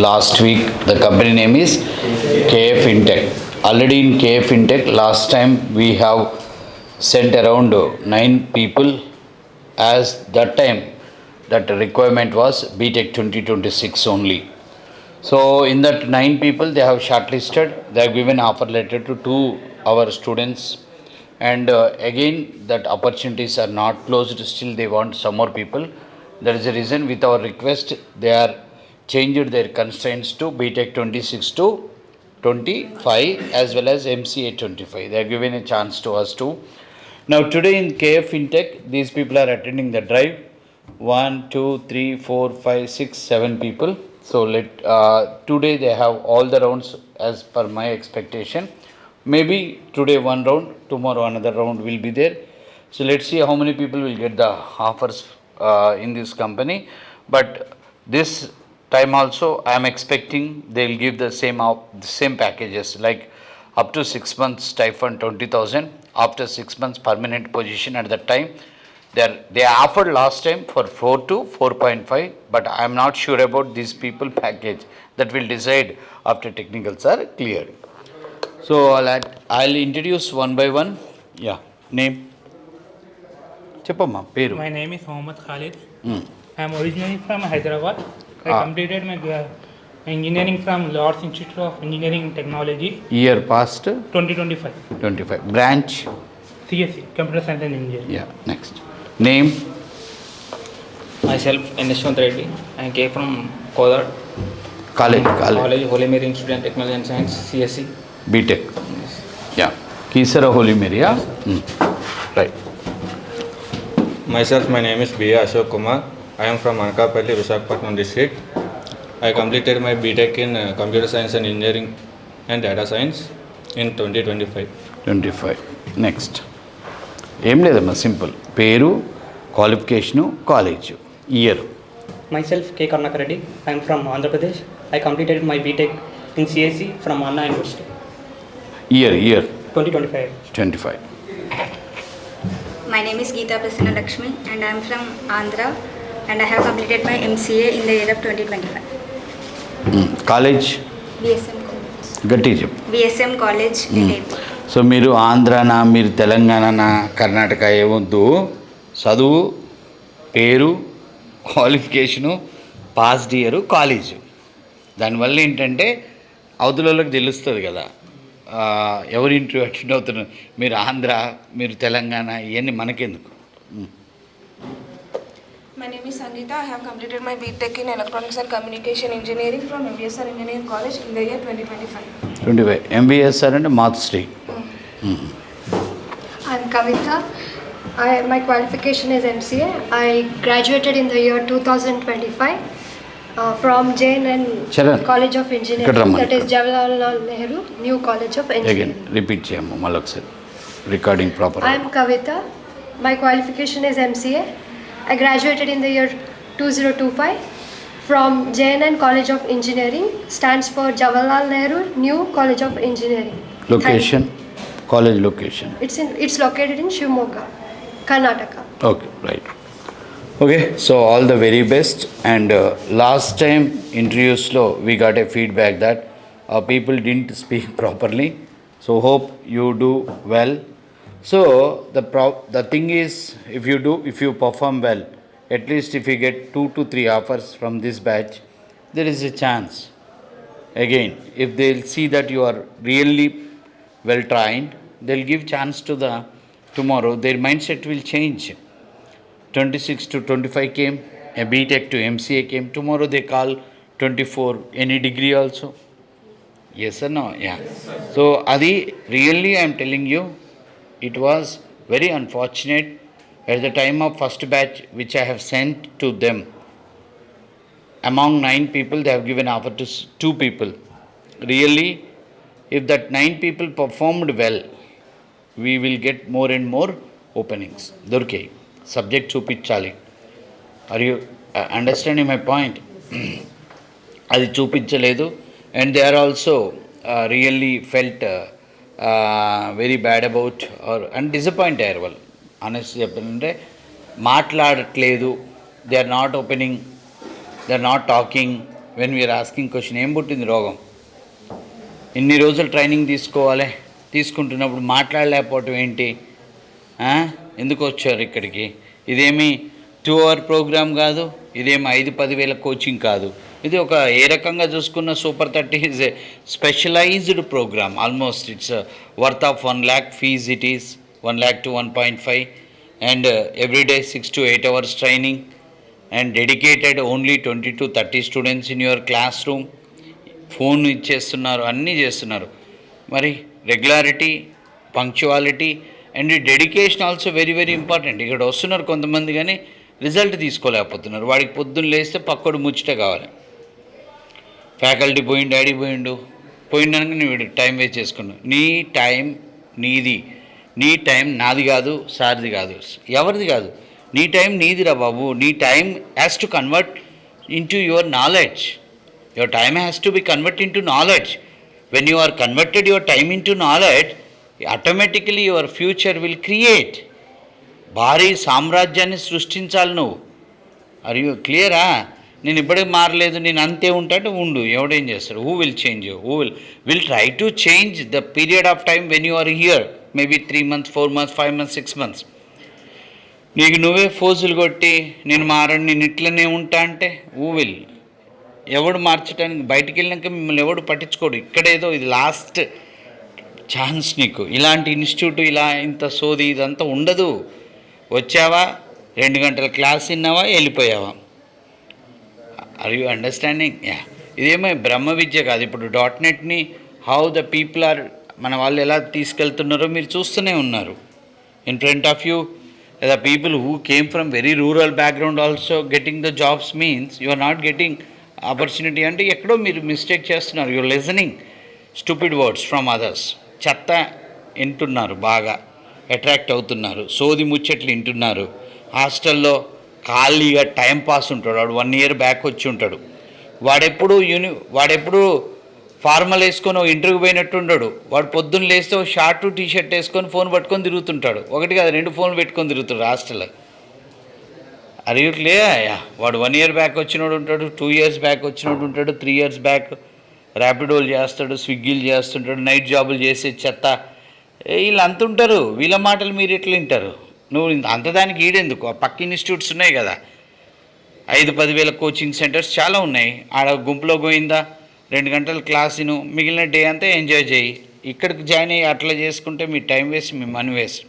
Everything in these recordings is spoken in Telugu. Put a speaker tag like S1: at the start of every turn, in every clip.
S1: last week. The company name is KF Intech. Already in KF Intech, last time we have sent around 9 people, as that time that requirement was BTech 2026 only. So in that 9 people they have shortlisted, they have given offer letter to 2 our students, and again that opportunities are not closed, still they want some more people. That is the reason with our request they are changed their constraints to BTech 26 to 25 as well as MCA 25. They are given a chance to us too. Now today in KF Intech, these people are attending the drive. 1, 2, 3, 4, 5, 6, 7 people. So today they have all the rounds as per my expectation. Maybe today one round, tomorrow another round will be there. So let's see how many people will get the offers in this company. But this time also I am expecting they will give the same packages, like up to 6 months stipend 20,000, after 6 months permanent position. At that time they offered last time for 4 to 4.5, but I am not sure about these people package. That will decide after technicals are cleared. So I'll introduce one by one. Yeah, name. Cheppamma peru.
S2: My name is Mohammad Khalid. I am originally from Hyderabad. I completed my engineering from Lord's Institute of Engineering and Technology.
S1: Year past
S2: 2025.
S1: 25. Branch
S2: CSE, Computer Science and Engineering.
S1: Yeah, next. Name.
S3: Myself, Yashwant Reddy. I came from Kodad.
S1: College.
S3: Holy Mary Institute of Technology and Science, CSE.
S1: BTech. Yeah. Kisara Holy Mary. Yeah. Right.
S4: Myself, my name is B.A. Ashok Kumar. I am from Anakapalli, Visakhapatnam district. I completed my BTech in Computer Science and Engineering and Data Science in 2025.
S1: 25. Next. ఏం లేదమ్మా, సింపుల్. పేరు, qualification, college, year.
S5: Myself, K. Karnaka Reddy. I am from Andhra Pradesh. I completed my BTech in CSE from Anna University.
S1: Year
S5: 2025.
S1: 25.
S6: My name is Geeta Prasanna Lakshmi and I am from Andhra, and I have completed my MCA in the year of 2025.
S1: College
S6: VSM College.
S1: గట్టి చెప్పు.
S6: VSM College, Detail.
S1: సో మీరు ఆంధ్రానా, మీరు తెలంగాణనా, కర్ణాటక ఏమొద్దు, చదువు, పేరు, క్వాలిఫికేషను, పాస్డ్ ఇయరు, కాలేజు. దానివల్ల ఏంటంటే అవతలలోకి తెలుస్తుంది కదా ఎవరు ఇంటర్వ్యూ అటెండ్ అవుతున్నారు. మీరు ఆంధ్ర, మీరు తెలంగాణ, ఇవన్నీ మనకెందుకు.
S7: My name is Sangeeta. I have completed my BTech in Electronics and Communication Engineering from MBSR Engineering College in the year 2025.
S1: 25. MBSR అంటే marks day.
S8: I'm Kavita. My qualification is MCA. I graduated in the year 2025 from JNN College of Engineering, that is Jawaharlal Nehru New College of Engineering.
S1: Again, repeat చేయము మళ్ళీ ఒకసారి, recording proper.
S8: I am Kavita. My qualification is MCA. I graduated in the year 2025 from JNN College of Engineering, stands for Jawaharlal Nehru New College of Engineering.
S1: Location, college location.
S8: It's located in Shivamogga, Karnataka.
S1: Okay, right. Okay, so all the very best. And last time interviews lo we got a feedback that people didn't speak properly. So hope you do well. So the thing is, if you perform well, at least if you get 2 to 3 offers from this batch, there is a chance. Again, if they'll see that you are really well trained, they'll give chance to the tomorrow. Their mindset will change. 26 to 25 came, a BTech to MCA came. Tomorrow they call 24, any degree also. Yes or no? Yeah. So Adi, really I am telling you, it was very unfortunate at the time of first batch which I have sent to them. Among 9 people, they have given offer to 2 people. Really, if that 9 people performed well, we will get more and more openings. Durke, subject చూపించాలి. Are you understanding my point? అది చూపించలేదు, and they are also really felt very bad about and disappoint అయ్యారు వాళ్ళు. ఆనెస్ట్ చెప్పాలంటే మాట్లాడట్లేదు, they are not opening, they are not talking when we are asking question ఏం పుట్టింది రోగం? ఇన్ని రోజులు ట్రైనింగ్ తీసుకోవాలి, తీసుకుంటున్నప్పుడు మాట్లాడలేకపోవటం ఏంటి? ఎందుకు వచ్చారు ఇక్కడికి? ఇదేమి 2 hour ప్రోగ్రామ్ కాదు, ఇదేమి 5-10 వేల కోచింగ్ కాదు. ఇది ఒక ఏ రకంగా చూసుకున్న super 30 is a specialised programme. Almost it's worth of 1 lakh fees. It is 1 lakh to 1.5 and every day 6 to 8 hours training and dedicated only 20 to 30 students in your classroom. Phone ఇచ్చేస్తున్నారు, అన్నీ చేస్తున్నారు. మరి regularity, punctuality and dedication also very very important. ఇక్కడ వస్తున్నారు కొంతమంది కానీ రిజల్ట్ తీసుకోలేకపోతున్నారు. వాడికి పొద్దున్న లేస్తే పక్కడు ముచ్చట కావాలి. ఫ్యాకల్టీ పోయిండు, డాడీ పోయిండనగా నువ్వు టైం వేస్ట్ చేసుకున్నావు. నీ టైం నీది, నీ టైం నాది కాదు, సార్ది కాదు, ఎవరిది కాదు. నీ టైం నీదిరా బాబు. నీ time has to convert into your knowledge. Your time has to be convert into knowledge. When you are converted your time into knowledge, automatically your future will create. భారీ సామ్రాజ్యాన్ని సృష్టించాలి నువ్వు. ఆర్ యూ క్లియరా? నేను ఇప్పటికి మారలేదు, నేను అంతే ఉంటాడు ఉండు. ఎవడేం చేస్తాడు? Who will change you? Who will try to change the period of time when you are here? Maybe 3 months, 4 months, 5 months, 6 months. నీకు నువ్వే ఫోజులు కొట్టి నేను మారను, నేను ఇట్లనే ఉంటా అంటే హూ విల్? ఎవడు మార్చడానికి? బయటికి వెళ్ళినాక మిమ్మల్ని ఎవడు పట్టించుకోడు. ఇక్కడేదో ఇది లాస్ట్ ఛాన్స్ నీకు. ఇలాంటి ఇన్స్టిట్యూట్ ఇలా ఇంత సోది ఇదంతా ఉండదు. వచ్చావా, 2 గంటల క్లాస్ విన్నావా, వెళ్ళిపోయావా? Are you understanding? ఇదేమో బ్రహ్మ విద్య కాదు. ఇప్పుడు .NETని హౌ ద పీపుల్ ఆర్, మన వాళ్ళు ఎలా తీసుకెళ్తున్నారో మీరు చూస్తూనే ఉన్నారు. In front of you the people who came from very rural background also getting the jobs means you are not getting opportunity. అంటే ఎక్కడో మీరు మిస్టేక్ చేస్తున్నారు. You're listening stupid words from others. చెత్త వింటున్నారు, బాగా అట్రాక్ట్ అవుతున్నారు, సోది ముచ్చట్లు వింటున్నారు. హాస్టల్లో ఖాళీగా టైంపాస్ ఉంటాడు. వాడు 1 year బ్యాక్ వచ్చి ఉంటాడు. వాడెప్పుడు ఫార్మల్ వేసుకొని ఇంటర్వ్యూ పోయినట్టు ఉండడు. వాడు పొద్దున్న లేస్తే షార్ట్ టీ-షర్ట్ వేసుకొని ఫోన్ పట్టుకొని తిరుగుతుంటాడు. 1 కాదు 2 ఫోన్లు పెట్టుకొని తిరుగుతాడు హాస్టల్లో. అరియట్లే వాడు 1 year బ్యాక్ వచ్చినోడు ఉంటాడు, 2 years బ్యాక్ వచ్చినోడు ఉంటాడు, 3 years బ్యాక్ ర్యాపిడోలు చేస్తాడు, స్విగ్గీలు చేస్తుంటాడు, నైట్ జాబులు చేసే చెత్త. వీళ్ళు అంత ఉంటారు. వీళ్ళ మాటలు మీరు ఎట్లా వింటారు? నువ్వు అంతదానికి ఈడెందుకు? ఆ పక్క ఇన్స్టిట్యూట్స్ ఉన్నాయి కదా, 5-10 వేల కోచింగ్ సెంటర్స్ చాలా ఉన్నాయి. ఆడ గుంపులో పోయిందా 2 గంటల క్లాసును, మిగిలిన డే అంతా ఎంజాయ్ చేయి. ఇక్కడికి జాయిన్ అయ్యి అట్లా చేసుకుంటే మీ టైం వేస్ట్, మీ money waste.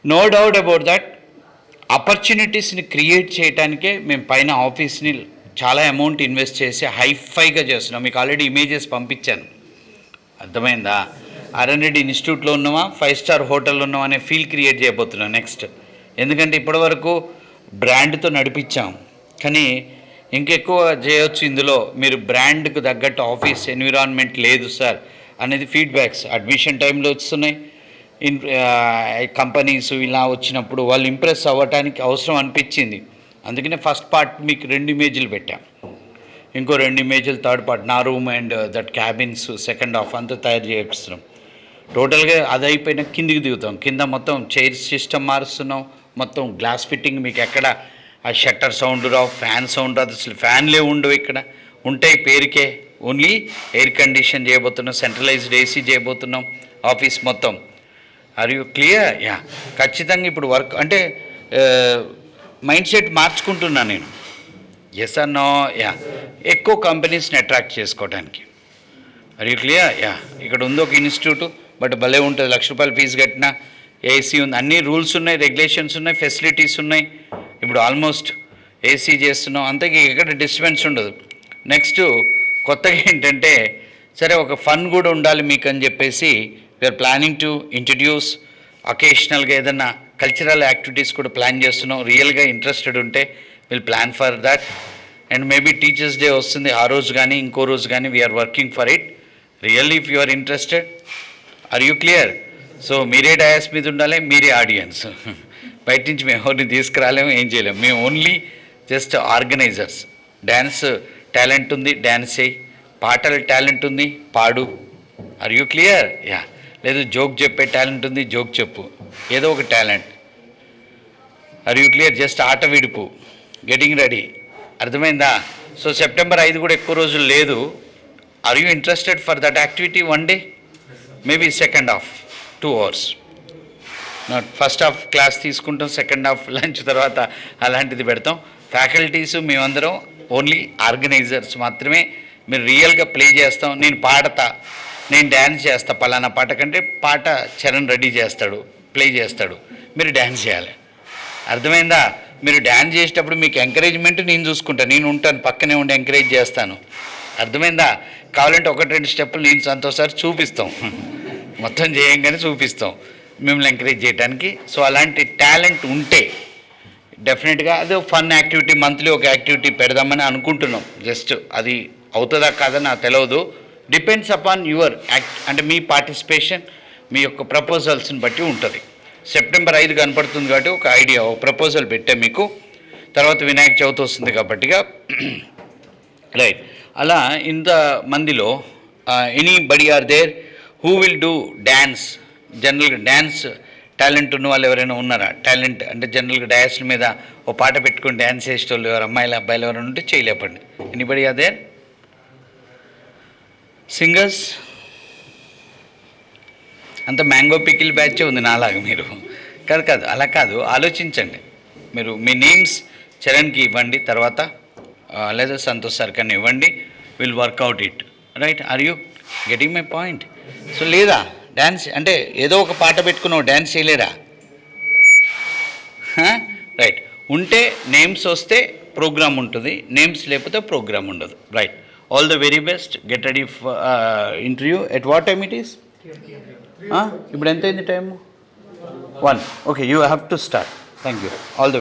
S1: No doubt about that. ఆపర్చునిటీస్ని క్రియేట్ చేయడానికే మేము పైన ఆఫీస్ని చాలా అమౌంట్ ఇన్వెస్ట్ చేసి హైఫైగా చేస్తున్నాం. మీకు ఆల్రెడీ ఇమేజెస్ పంపించాను, అర్థమైందా? R&D ఇన్స్టిట్యూట్లో ఉన్నామా, 5 star హోటల్లో ఉన్నామా అనే ఫీల్ క్రియేట్ చేయబోతున్నాం నెక్స్ట్. ఎందుకంటే ఇప్పటివరకు బ్రాండ్తో నడిపించాం, కానీ ఇంకెక్కువ చేయొచ్చు ఇందులో. మీరు బ్రాండ్కు తగ్గట్టు ఆఫీస్ ఎన్విరాన్మెంట్ లేదు సార్ అనేది ఫీడ్బ్యాక్స్ అడ్మిషన్ టైంలో వస్తున్నాయి. కంపెనీస్ ఇలా వచ్చినప్పుడు వాళ్ళు ఇంప్రెస్ అవ్వటానికి అవసరం అనిపించింది. అందుకనే ఫస్ట్ పార్ట్ మీకు 2 ఇమేజ్లు పెట్టాం, ఇంకో 2 ఇమేజ్లు థర్డ్ పార్ట్, నా room and that cabins second half అంతా తయారు చేపిస్తున్నాం. టోటల్గా అది అయిపోయినా కిందికి దిగుతాం. కింద మొత్తం చైర్ సిస్టమ్ మారుస్తున్నాం, మొత్తం గ్లాస్ ఫిట్టింగ్. మీకు ఎక్కడ ఆ షట్టర్ సౌండ్ రావు, ఫ్యాన్ సౌండ్ రాదు, అసలు ఫ్యాన్లే ఉండవు ఇక్కడ. ఉంటాయి పేరుకే, ఓన్లీ ఎయిర్ కండిషన్ చేయబోతున్నాం, సెంట్రలైజ్డ్ AC చేయబోతున్నాం ఆఫీస్ మొత్తం. Are you clear? ఖచ్చితంగా ఇప్పుడు వర్క్ అంటే మైండ్ సెట్ మార్చుకుంటున్నాను నేను. Yes or no? ఎక్కువ కంపెనీస్ని అట్రాక్ట్ చేసుకోవడానికి. Are you clear? ఇక్కడ ఉంది ఒక ఇన్స్టిట్యూట్, బట్ భలే ఉంటుంది. ₹1,00,000 ఫీజు కట్టినా, AC ఉంది, అన్ని రూల్స్ ఉన్నాయి, రెగ్యులేషన్స్ ఉన్నాయి, ఫెసిలిటీస్ ఉన్నాయి. ఇప్పుడు ఆల్మోస్ట్ AC చేస్తున్నాం, అంతకీ ఎక్కడ డిస్టర్బెన్స్ ఉండదు. నెక్స్ట్ కొత్తగా ఏంటంటే, సరే ఒక ఫన్ కూడా ఉండాలి మీకు అని చెప్పేసి వీఆర్ ప్లానింగ్ టు ఇంట్రడ్యూస్ అకేషనల్గా ఏదన్నా కల్చరల్ యాక్టివిటీస్ కూడా ప్లాన్ చేస్తున్నాం. రియల్గా ఇంట్రెస్టెడ్ ఉంటే will plan for that. And maybe teachers day వస్తుంది, ఆ రోజు కానీ ఇంకో రోజు కానీ we are working for it. Really if you are interested. Are you clear? So మీరే డయాస్ మీద ఉండాలి, మీరే ఆడియన్స్. బయట నుంచి మేము ఎవరిని తీసుకురాలేము, ఏం చేయలేము. మేము only just organisers. Dance talent ఉంది, డ్యాన్స్ చేయి. పాటల టాలెంట్ ఉంది, పాడు. ఆర్ యూ క్లియర్? లేదు జోక్ చెప్పే టాలెంట్ ఉంది, జోక్ చెప్పు, ఏదో ఒక talent. Are you clear? Just ఆట విడుపు, గెటింగ్ రెడీ. అర్థమైందా? సో సెప్టెంబర్ 5 కూడా ఎక్కువ రోజులు లేదు. Are you interested for that activity one day? Maybe second half 2 hours. Not first half class తీసుకుంటాం, సెకండ్ హాఫ్ లంచ్ తర్వాత అలాంటిది పెడతాం. ఫ్యాకల్టీస్ మేమందరం ఓన్లీ ఆర్గనైజర్స్ మాత్రమే. మీరు రియల్గా ప్లే చేస్తాం, నేను పాడతా, నేను డ్యాన్స్ చేస్తా, పలానా పాట కంటే పాట చరణ్ రెడీ చేస్తాడు, ప్లే చేస్తాడు, మీరు డ్యాన్స్ చేయాలి. అర్థమైందా? మీరు డ్యాన్స్ చేసేటప్పుడు మీకు ఎంకరేజ్మెంట్ నేను చూసుకుంటాను, నేను ఉంటాను పక్కనే ఉండి ఎంకరేజ్ చేస్తాను. అర్థమైందా? కావాలంటే 1-2 స్టెప్పులు నేను సంతోషారి చూపిస్తాం, మొత్తం చేయంగానే చూపిస్తాం మిమ్మల్ని ఎంకరేజ్ చేయడానికి. సో అలాంటి టాలెంట్ ఉంటే డెఫినెట్గా అదే ఫన్ యాక్టివిటీ, మంత్లీ ఒక యాక్టివిటీ పెడదామని అనుకుంటున్నాం. జస్ట్ అది అవుతుందా కాదని నాకు తెలియదు. డిపెండ్స్ అపాన్ యువర్ అంటే మీ పార్టిసిపేషన్, మీ యొక్క ప్రపోజల్స్ని బట్టి ఉంటుంది. సెప్టెంబర్ 5 కనపడుతుంది కాబట్టి ఒక ఐడియా, ఒక ప్రపోజల్ పెట్టే మీకు. తర్వాత వినాయక చవితి వస్తుంది కాబట్టిగా రైట్. అలా ఇంత మందిలో anybody are there who will do dance? జనరల్గా డ్యాన్స్ టాలెంట్ ఉన్న వాళ్ళు ఎవరైనా ఉన్నారా? టాలెంట్ అంటే జనరల్గా డ్యాన్స్ల మీద ఓ పాట పెట్టుకుని డ్యాన్స్ చేసేటోళ్ళు ఎవరు, అమ్మాయిలు అబ్బాయిలు ఎవరైనా ఉంటే చేయలేపండి. Anybody are there singers? అంత మ్యాంగో పికిల్ బ్యాచే ఉంది నాలాగా. మీరు కాదు అలా కాదు, ఆలోచించండి. మీరు మీ నేమ్స్ చరణ్కి ఇవ్వండి, తర్వాత లేదా సంతోష్ సార్ కన్నా ఇవ్వండి. Will work out it. Right? Are you getting my point? So లేదా డ్యాన్స్ అంటే ఏదో ఒక పాట పెట్టుకున్నావు, డ్యాన్స్ చేయలేరా? రైట్. ఉంటే నేమ్స్ వస్తే ప్రోగ్రామ్ ఉంటుంది, నేమ్స్ లేకపోతే ప్రోగ్రామ్ ఉండదు. Right. All the very best. Get ready for interview. At what time it is? ఇప్పుడు ఎంత అయింది time? 1. Okay, you have to start. Thank you. All the